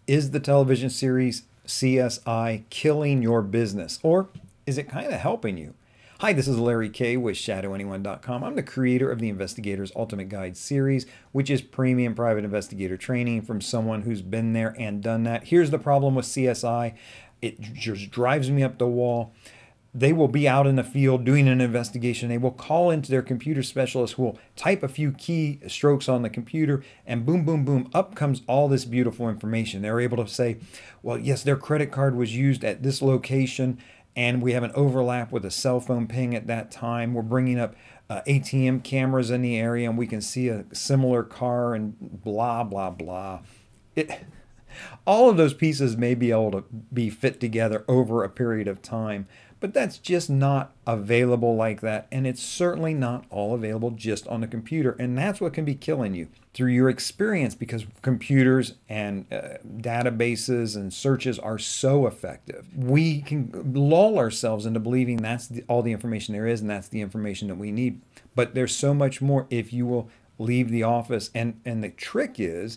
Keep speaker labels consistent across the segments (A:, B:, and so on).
A: Is the television series CSI killing your business, or is it kind of helping you? Hi, this is Larry Kaye with ShadowAnyone.com. I'm the creator of the Investigator's Ultimate Guide series, which is premium private investigator training from someone who's been there and done that. Here's the problem with CSI. It just drives me up the wall. They will be out in the field doing an investigation. They will call into their computer specialist who will type a few key strokes on the computer, and boom, boom, boom, up comes all this beautiful information. They're able to say, well, yes, their credit card was used at this location, and we have an overlap with a cell phone ping at that time. We're bringing up ATM cameras in the area, and we can see a similar car and blah, blah, blah. All of those pieces may be able to be fit together over a period of time, but that's just not available like that. And it's certainly not all available just on the computer. And that's what can be killing you through your experience, because computers and databases and searches are so effective. We can lull ourselves into believing that's all the information there is, and that's the information that we need. But there's so much more if you will leave the office. And the trick is,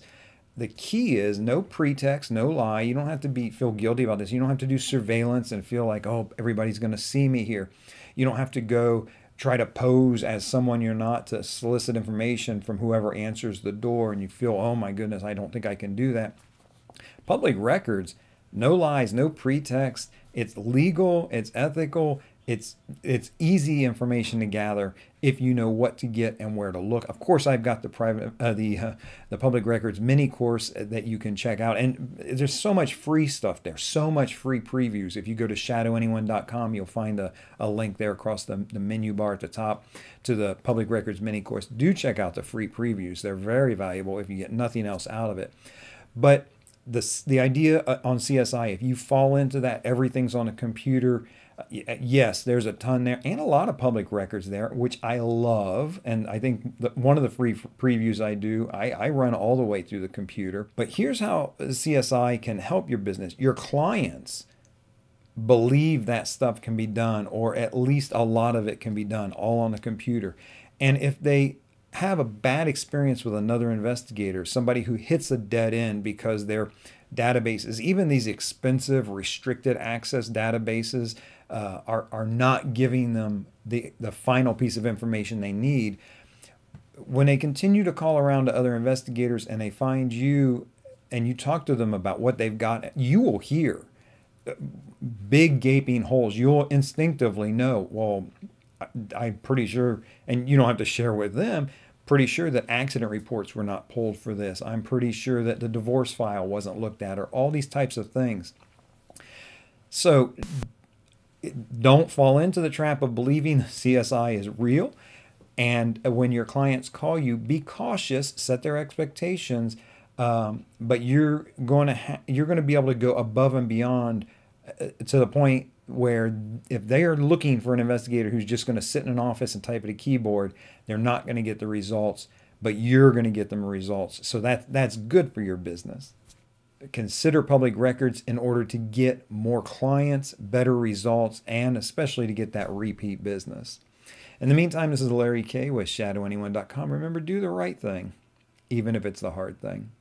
A: the key is no pretext, no lie. You don't have to feel guilty about this. You don't have to do surveillance and feel like, oh, everybody's going to see me here. You don't have to go try to pose as someone you're not to solicit information from whoever answers the door, and you feel, oh my goodness, I don't think I can do that. Public records, no lies, no pretext. It's legal, it's ethical, it's easy information to gather if you know what to get and where to look. Of course, I've got the public records mini course that you can check out, and there's so much free stuff there, so much free previews. If you go to ShadowAnyone.com, you'll find a link there across the menu bar at the top to the public records mini course. Do check out the free previews; they're very valuable if you get nothing else out of it. But the idea on CSI, if you fall into that, everything's on a computer. Yes, there's a ton there, and a lot of public records there, which I love. And I think one of the free previews I do, I run all the way through the computer. But here's how CSI can help your business. Your clients believe that stuff can be done, or at least a lot of it can be done all on the computer. And if they have a bad experience with another investigator, somebody who hits a dead end because their databases, even these expensive restricted access databases, are not giving them the final piece of information they need. When they continue to call around to other investigators and they find you and you talk to them about what they've got, you will hear big gaping holes. You'll instinctively know, well, I'm pretty sure, and you don't have to share with them, pretty sure that accident reports were not pulled for this. I'm pretty sure that the divorce file wasn't looked at, or all these types of things. So don't fall into the trap of believing CSI is real. And when your clients call you, be cautious, set their expectations, but you're going to be able to go above and beyond to the point where if they are looking for an investigator who's just going to sit in an office and type at a keyboard, they're not going to get the results, but you're going to get them results. So that's good for your business. Consider public records in order to get more clients, better results, and especially to get that repeat business. In the meantime, this is Larry Kaye with ShadowAnyone.com. Remember, do the right thing, even if it's the hard thing.